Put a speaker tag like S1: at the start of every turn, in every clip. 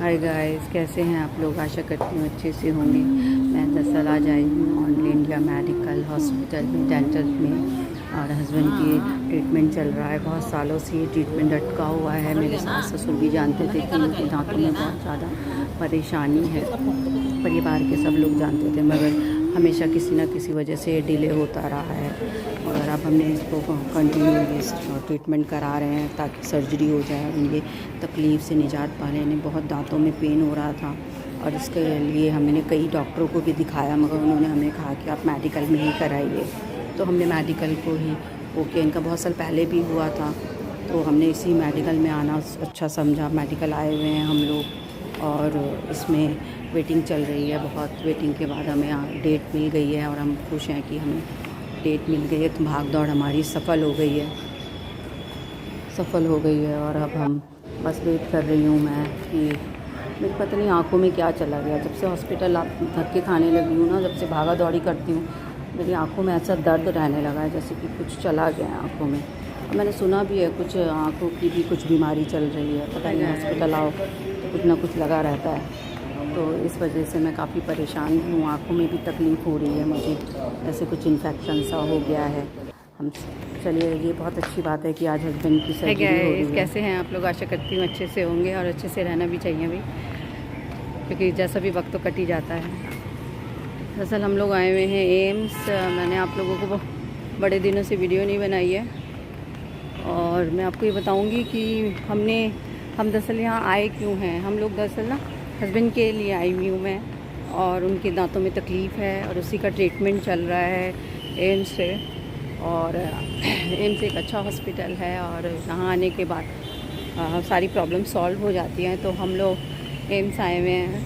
S1: Hi guys, कैसे हैं आप लोग? आशा करती हूँ अच्छे से होंगे। मैं दरअसल आज आई हूँ ऑल इंडिया मेडिकल हॉस्पिटल में, डेंटल में, और हस्बैंड की ट्रीटमेंट चल रहा है। बहुत सालों से ये ट्रीटमेंट अटका हुआ है। मेरे सास ससुर भी जानते थे कि उनके दांतों में बहुत ज़्यादा परेशानी है, परिवार के सब लोग जानते थे, मगर हमेशा किसी न किसी वजह से डिले होता रहा है। और अब हमने इसको कंटिन्यू ट्रीटमेंट करा रहे हैं ताकि सर्जरी हो जाए, उनके तकलीफ़ से निजात पा रहे हैं। इन्हें बहुत दांतों में पेन हो रहा था और इसके लिए हमने कई डॉक्टरों को भी दिखाया, मगर उन्होंने हमें कहा कि आप मेडिकल में ही कराइए। तो हमने मेडिकल को ही ओके, इनका बहुत साल पहले भी हुआ था, तो हमने इसी मेडिकल में आना अच्छा समझा। मेडिकल आए हुए हैं हम लोग और इसमें वेटिंग चल रही है। बहुत वेटिंग के बाद हमें डेट मिल गई है और हम खुश हैं कि हमें डेट मिल गई है। तो भाग दौड़ हमारी सफल हो गई है और अब हम बस वेट कर रही हूँ मैं कि मेरी पता नहीं आँखों में क्या चला गया। जब से हॉस्पिटल आप धक्के खाने लगी हूँ ना, जब से भागा दौड़ी करती हूँ, मेरी आँखों में ऐसा दर्द रहने लगा है जैसे कि कुछ चला गया है आँखों में। और मैंने सुना भी है कुछ आँखों की भी कुछ बीमारी चल रही है, पता नहीं हॉस्पिटल आओ तो कुछ ना कुछ लगा रहता है। तो इस वजह से मैं काफ़ी परेशान हूँ, आँखों में भी तकलीफ़ हो रही है मुझे, ऐसे कुछ इन्फेक्शन सा हो गया है। हम चलिए, ये बहुत अच्छी बात है कि आज हस्बैंड की सर्जरी हो रही है। कैसे हैं आप लोग? आशा करती हूँ अच्छे से होंगे और अच्छे से रहना भी चाहिए भी, क्योंकि जैसा भी वक्त तो कट ही जाता है। दरअसल हम लोग आए हुए हैं एम्स। मैंने आप लोगों को बड़े दिनों से वीडियो नहीं बनाई है और मैं आपको ये बताऊँगी कि हम दरअसल यहाँ आए क्यों हैं। हम लोग दरअसल ना हस्बैंड के लिए आई हुई हूँ मैं, और उनके दांतों में तकलीफ़ है और उसी का ट्रीटमेंट चल रहा है एम्स से। और एम्स एक अच्छा हॉस्पिटल है और यहाँ आने के बाद सारी प्रॉब्लम सॉल्व हो जाती हैं। तो हम लोग एम्स आए हुए हैं।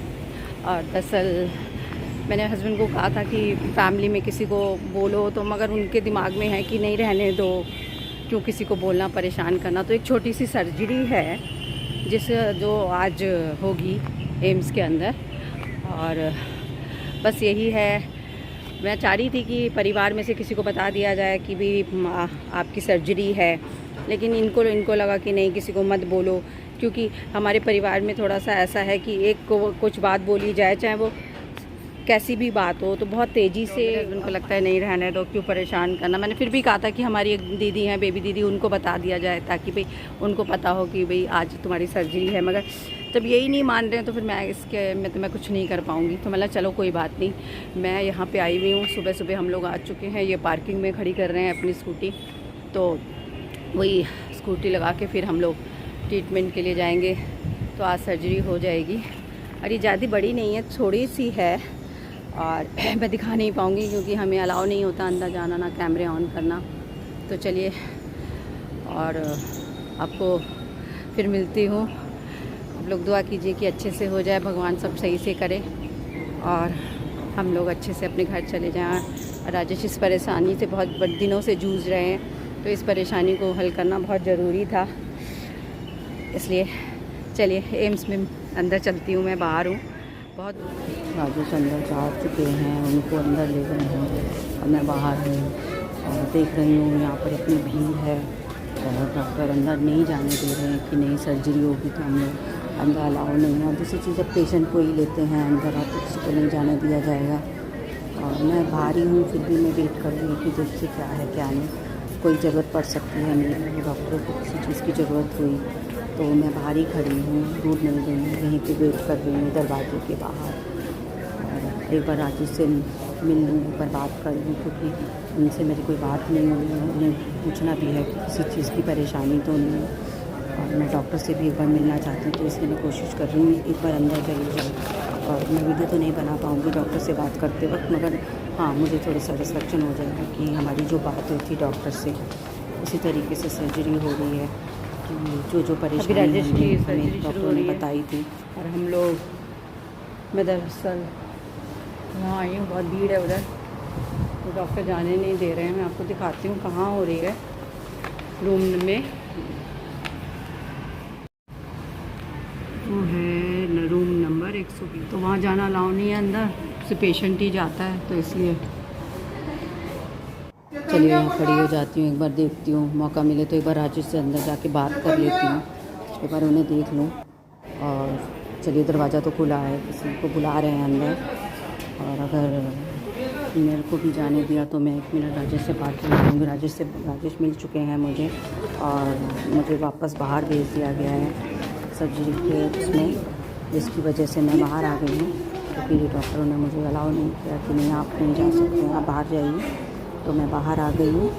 S1: और दरअसल मैंने हस्बैंड को कहा था कि फैमिली में किसी को बोलो, तो मगर उनके दिमाग में है कि नहीं, रहने दो, क्यों किसी को बोलना, परेशान करना। तो एक छोटी सी सर्जरी है जो आज होगी एम्स के अंदर, और बस यही है। मैं चाह रही थी कि परिवार में से किसी को बता दिया जाए कि भी आपकी सर्जरी है, लेकिन इनको लगा कि नहीं, किसी को मत बोलो, क्योंकि हमारे परिवार में थोड़ा सा ऐसा है कि एक को कुछ बात बोली जाए, चाहे वो कैसी भी बात हो, तो बहुत तेज़ी से उनको लगता है नहीं, रहने दो, क्यों परेशान करना। मैंने फिर भी कहा था कि हमारी एक दीदी हैं, बेबी दीदी, उनको बता दिया जाए ताकि भाई उनको पता हो कि भाई आज तुम्हारी सर्जरी है। मगर जब यही नहीं मान रहे हैं तो फिर मैं कुछ नहीं कर पाऊँगी। तो मतलब चलो कोई बात नहीं, मैं यहाँ पे आई हुई हूँ। सुबह सुबह हम लोग आ चुके हैं, ये पार्किंग में खड़ी कर रहे हैं अपनी स्कूटी, तो वही स्कूटी लगा के फिर हम लोग ट्रीटमेंट के लिए जाएंगे। तो आज सर्जरी हो जाएगी और ये ज़्यादा बड़ी नहीं है, थोड़ी सी है, और मैं दिखा नहीं पाऊँगी क्योंकि हमें अलाउ नहीं होता अंदर जाना, ना कैमरे ऑन करना। तो चलिए, और आपको फिर मिलती हूँ। आप लोग दुआ कीजिए कि अच्छे से हो जाए, भगवान सब सही से करे और हम लोग अच्छे से अपने घर चले जाएँ। राजेश इस परेशानी से बहुत बड़े दिनों से जूझ रहे हैं, तो इस परेशानी को हल करना बहुत ज़रूरी था। इसलिए चलिए एम्स में अंदर चलती हूँ, मैं बाहर हूँ। बहुत राजेश अंदर जा चुके हैं, उनको अंदर ले गए हैं और मैं बाहर हूँ और देख रही हूँ यहाँ पर इतनी भीड़ है और डॉक्टर अंदर नहीं जाने दे रहे हैं कि नहीं, सर्जरी होगी तो हम लोग अंदर अलाउ नहीं है। और दूसरी चीज़, अब पेशेंट को ही लेते हैं अंदर, आपको किसी को नहीं जाने दिया जाएगा। और मैं बाहर ही हूँ, फिर भी मैं वेट कर रही हूँ कि देखिए क्या है क्या नहीं, कोई ज़रूरत पड़ सकती है मेरी, डॉक्टर को किसी चीज़ की ज़रूरत हुई तो मैं बाहर ही खड़ी हूँ, दूर नहीं गई हूँ, यहीं पे वेट कर रही हूँ दरवाजे के बाहर। और एक बार राजेश से मिल लूँ, एक बार बात कर लूँ, क्योंकि उनसे मेरी कोई बात नहीं हुई है। उन्हें पूछना भी है कि किसी चीज़ की परेशानी तो नहीं है, और मैं डॉक्टर से भी एक बार मिलना चाहती हूँ, तो इसलिए मैं कोशिश कर रही हूँ एक बार अंदर चली जाऊँ। और मैं वीडियो तो नहीं बना पाऊँगी डॉक्टर से बात करते वक्त, मगर हाँ, मुझे थोड़ी सेटिस्फेक्शन हो जाएगी कि हमारी जो बात हुई थी डॉक्टर से, उसी तरीके से सर्जरी हो रही है कि जो परेशानी हमें डॉक्टरों ने बताई थी। और हम लोग, मैं दरअसल यहाँ आई हूँ, बहुत भीड़ है उधर, तो डॉक्टर जाने नहीं दे रहे हैं। मैं आपको दिखाती हूँ कहाँ हो रही है, रूम में वो है रूम नंबर 120, तो वहाँ जाना अलाउ नहीं है, अंदर से पेशेंट ही जाता है, तो इसलिए चलिए यहाँ खड़ी हो जाती हूँ। एक बार देखती हूँ, मौका मिले तो एक बार राजेश से अंदर जाके बात कर लेती हूँ, एक बार उन्हें देख लूँ और चलिए दरवाज़ा तो खुला है, किसी को बुला रहे हैं अंदर, और अगर मेरे को भी जाने दिया तो मैं 1 मिनट राजेश से बात करूँगी। राजेश मिल चुके हैं मुझे, और मुझे वापस बाहर भेज दिया गया है सर्जरी के उसमें, जिसकी वजह से मैं बाहर आ गई हूँ, क्योंकि डॉक्टरों ने मुझे अलाउ नहीं किया कि नहीं आप नहीं जा सकते हैं, आप बाहर जाइए। तो मैं बाहर आ गई हूँ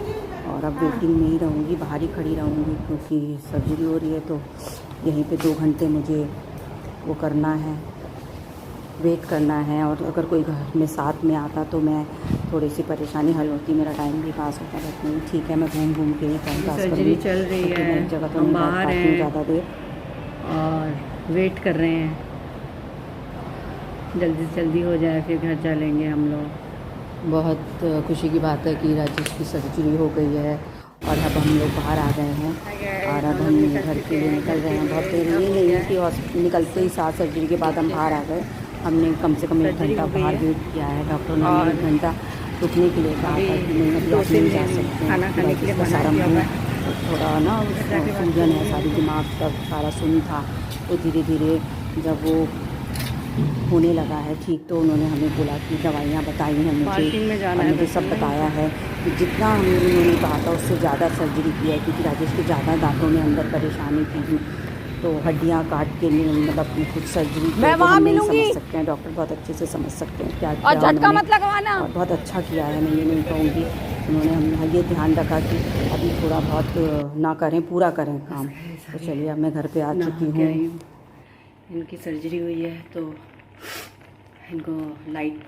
S1: और अब वेटिंग में ही रहूँगी, बाहर ही खड़ी रहूँगी, क्योंकि सर्जरी हो रही है तो यहीं पे 2 घंटे मुझे वो करना है, वेट करना है। और अगर कोई घर में साथ में आता तो मैं थोड़ी सी परेशानी हल होती, मेरा टाइम भी पास होता। बट नहीं, ठीक है, मैं घूम के ही टाइम पास
S2: सर्जरी चल रही है,
S1: एक जगह तो
S2: हम
S1: नहीं
S2: बाहर
S1: बैठ पाती
S2: हैं
S1: ज़्यादा देर,
S2: और वेट कर रहे हैं, जल्दी से जल्दी हो जाए फिर घर चलेंगे हम लोग।
S1: बहुत खुशी की बात है कि राजेश की सर्जरी हो गई है और अब हम लोग बाहर आ गए हैं, और अब हम घर के लिए निकल रहे हैं। बहुत देर ये नहीं है कि हॉस्पिटल निकलते ही साथ सर्जरी के बाद हम बाहर आ गए, हमने कम से कम 1 घंटा बाहर वेट किया है। डॉक्टर ने हमें 1 घंटा रुकने के लिए कहा था कि नहीं अभी आप नहीं जा सकते
S2: खाना खाने के लिए मना किया हुआ है।
S1: थोड़ा ना सूजन है, सारी दिमाग तक सारा सुन था, तो धीरे धीरे जब वो होने लगा है ठीक, तो उन्होंने हमें बोला कि दवाइयाँ बताई हैं मुझे सब बताया है कि जितना उन्होंने कहा था उससे ज़्यादा सर्जरी की है, क्योंकि राजेश के ज़्यादा दांतों में अंदर परेशानी थी, तो हड्डियाँ काट के मतलब कुछ सर्जरी मैं वहाँ मिलूंगी, समझ सकते हैं डॉक्टर बहुत अच्छे से समझ सकते हैं क्या किया, और झटका मत लगवाना, और बहुत अच्छा किया है, मैं ये नहीं कहूँगी। उन्होंने हम ये ध्यान रखा कि अभी थोड़ा बहुत ना करें, पूरा करें काम। तो चलिए अब मैं घर पे आ चुकी हूँ।
S2: इनकी सर्जरी हुई है तो इनको लाइट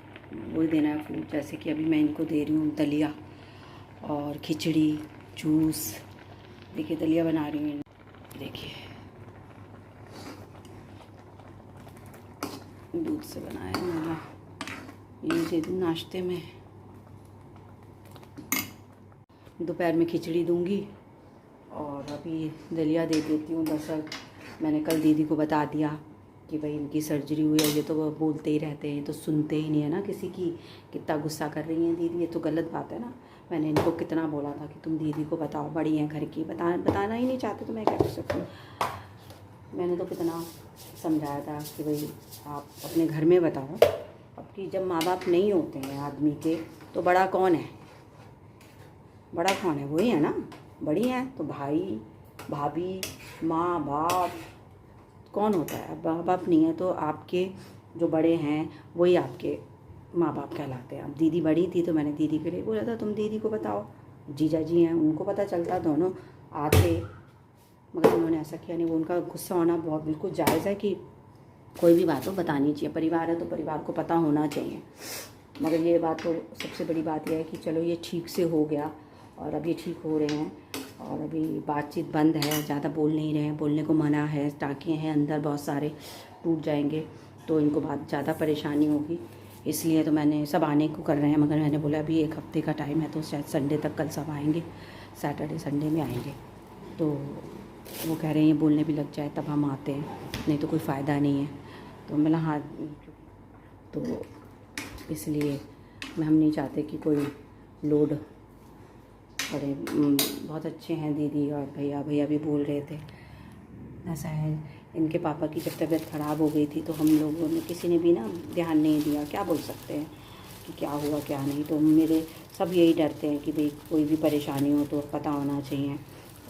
S2: वो देना है फूड, जैसे कि अभी मैं इनको दे रही हूँ दलिया और खिचड़ी, जूस। देखिए दलिया बना रही हूँ, देखिए दूध से बनाया मैंने, ये दे दूँ नाश्ते में। दोपहर में खिचड़ी दूंगी और अभी दलिया दे देती हूँ। दरअसल मैंने कल दीदी को बता दिया कि भाई इनकी सर्जरी हुई है, ये तो वो बोलते ही रहते हैं, ये तो सुनते ही नहीं है ना किसी की। कितना गुस्सा कर रही हैं दीदी, ये तो गलत बात है ना। मैंने इनको कितना बोला था कि तुम दीदी को बताओ, बड़ी हैं घर की, बताना ही नहीं चाहते तो मैं क्या कर सकती हूँ। मैंने तो कितना समझाया था कि भाई आप अपने घर में बताओ। अब कि जब माँ बाप नहीं होते हैं आदमी के तो बड़ा कौन है, बड़ा कौन है, वही है ना। बड़ी हैं तो भाई भाभी माँ बाप कौन होता है। अब माँ बाप नहीं है तो आपके जो बड़े हैं वही आपके माँ बाप कहलाते हैं। अब दीदी बड़ी थी तो मैंने दीदी के लिए बोला था तुम दीदी को बताओ, जीजा जी हैं उनको पता चलता, दोनों आते, मगर उन्होंने ऐसा किया नहीं। वो उनका गुस्सा होना बहुत बिल्कुल जायज़ है कि कोई भी बात हो बतानी चाहिए, परिवार है तो परिवार को पता होना चाहिए। मगर ये बात तो सबसे बड़ी बात यह है कि चलो ये ठीक से हो गया और अब ये ठीक हो रहे हैं, और अभी बातचीत बंद है, ज़्यादा बोल नहीं रहे हैं, बोलने को मना है, टाँके हैं अंदर बहुत सारे, टूट जाएंगे तो इनको बहुत ज़्यादा परेशानी होगी। इसलिए तो मैंने सब आने को कर रहे हैं, मगर मैंने बोला अभी 1 हफ्ते का टाइम है तो शायद संडे तक कल सब आएंगे, सैटरडे संडे में आएंगे। तो वो कह रहे हैं बोलने भी लग जाए तब हम आते हैं, नहीं तो कोई फ़ायदा नहीं है। तो मैंने हाँ, तो इसलिए हम नहीं चाहते कि कोई लोड पड़े। बहुत अच्छे हैं दीदी और भैया भी बोल रहे थे। ऐसा है इनके पापा की जब तबीयत ख़राब हो गई थी तो हम लोगों ने किसी ने भी ना ध्यान नहीं दिया, क्या बोल सकते हैं कि क्या हुआ क्या नहीं। तो मेरे सब यही डरते हैं कि भाई कोई भी परेशानी हो तो पता होना चाहिए,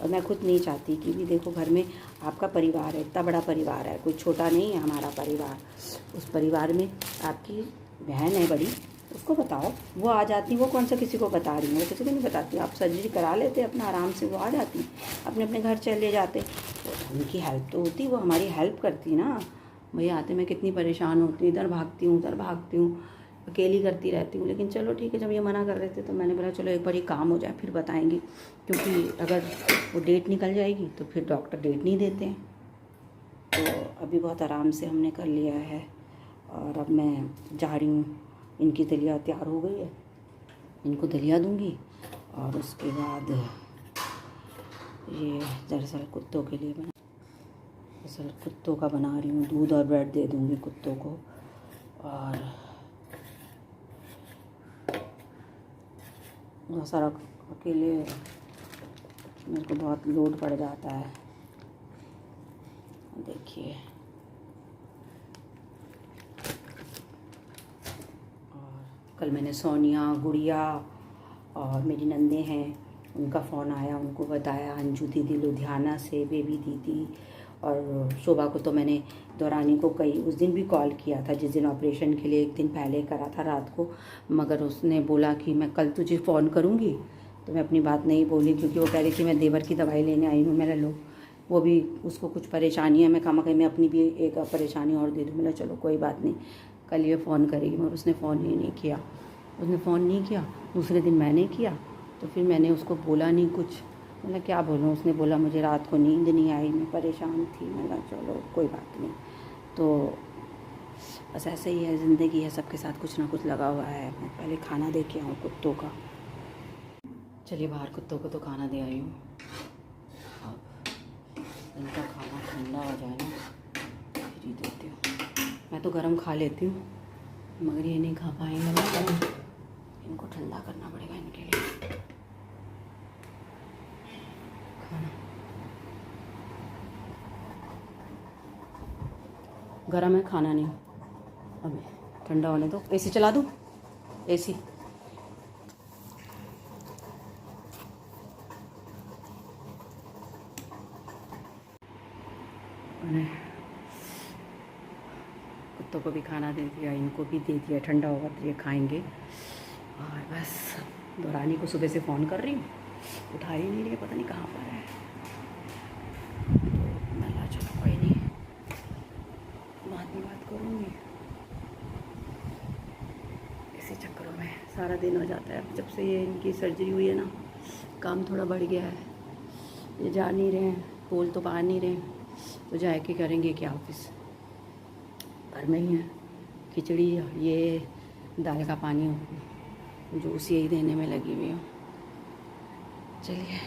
S2: और मैं खुद नहीं चाहती कि भी देखो घर में आपका परिवार है, इतना बड़ा परिवार है, कोई छोटा नहीं है हमारा परिवार। उस परिवार में आपकी बहन है बड़ी, उसको बताओ, वो आ जाती, वो कौन सा किसी को बता रही है, वो किसी को नहीं बताती। आप सर्जरी करा लेते अपना आराम से, वो आ जाती, अपने अपने घर चले जाते, तो उनकी हेल्प तो होती, वो हमारी हेल्प करती ना। भाई आते मैं कितनी परेशान होती हूँ, इधर भागती हूँ उधर भागती हूँ, अकेली करती रहती हूँ। लेकिन चलो ठीक है, जब ये मना कर रहे थे तो मैंने बोला चलो एक बार ये काम हो जाए फिर बताएंगे, क्योंकि अगर वो डेट निकल जाएगी तो फिर डॉक्टर डेट नहीं देते हैं। तो अभी बहुत आराम से हमने कर लिया है, और अब मैं जा रही हूँ, इनकी दलिया तैयार हो गई है, इनको दलिया दूंगी। और उसके बाद ये दरअसल कुत्तों के लिए दरअसल कुत्तों का बना रही हूँ, दूध और ब्रेड दे दूँगी कुत्तों को। और बहुत सारा अकेले मेरे को बहुत लोड पड़ जाता है। देखिए कल मैंने सोनिया, गुड़िया और मेरी नंदे हैं, उनका फ़ोन आया, उनको बताया। अंजू दीदी लुधियाना से, बेबी दीदी, और शोभा को तो मैंने दौरानी को कई उस दिन भी कॉल किया था, जिस दिन ऑपरेशन के लिए एक दिन पहले करा था रात को, मगर उसने बोला कि मैं कल तुझे फ़ोन करूँगी। तो मैं अपनी बात नहीं बोली, क्योंकि वो कह रही थी मैं देवर की दवाई लेने आई हूँ। मेरा लो, वो भी उसको कुछ परेशानी है, मैं कहा मैं अपनी भी एक परेशानी और दे दूँ। मेरा चलो कोई बात नहीं, कल ये फ़ोन करेगी। मगर उसने फ़ोन ही नहीं किया, उसने फ़ोन नहीं किया। दूसरे दिन मैंने किया, तो फिर मैंने उसको बोला नहीं कुछ, मतलब क्या बोलूँ। उसने बोला मुझे रात को नींद नहीं आई, मैं परेशान थी। मैं कहा चलो कोई बात नहीं। तो बस ऐसे ही है, ज़िंदगी है, सबके साथ कुछ ना कुछ लगा हुआ है। मैं पहले खाना दे के आऊँ कुत्तों का। चलिए बाहर कुत्तों को तो खाना दे आई हूँ। अब इनका खाना ठंडा हो जाए ना फिर ही देती हूँ। मैं तो गरम खा लेती हूँ, मगर ये नहीं खा पाएंगे ना गरम, इनको ठंडा करना पड़ेगा इनके लिए खाना। गरम है खाना नहीं, अभी ठंडा होने दो। एसी चला दूँ? एसी कुत्तों को भी खाना दे दिया, इनको भी दे दिया। ठंडा होगा तो ये खाएंगे। और बस दौरानी को सुबह से फ़ोन कर रही हूँ, उठा ही नहीं रही, पता नहीं कहाँ पर है। तो मैं चलो कोई नहीं, बाद में बात करूँगी। इसी चक्करों में सारा दिन हो जाता है। जब से ये इनकी सर्जरी हुई है ना, काम थोड़ा बढ़ गया है। ये जा नहीं रहे हैं, बोल तो पा नहीं रहे, तो जाए के करेंगे क्या ऑफिस, घर में ही है। खिचड़ी ये दाल का पानी जूस यही देने में लगी हुई हूँ। चलिए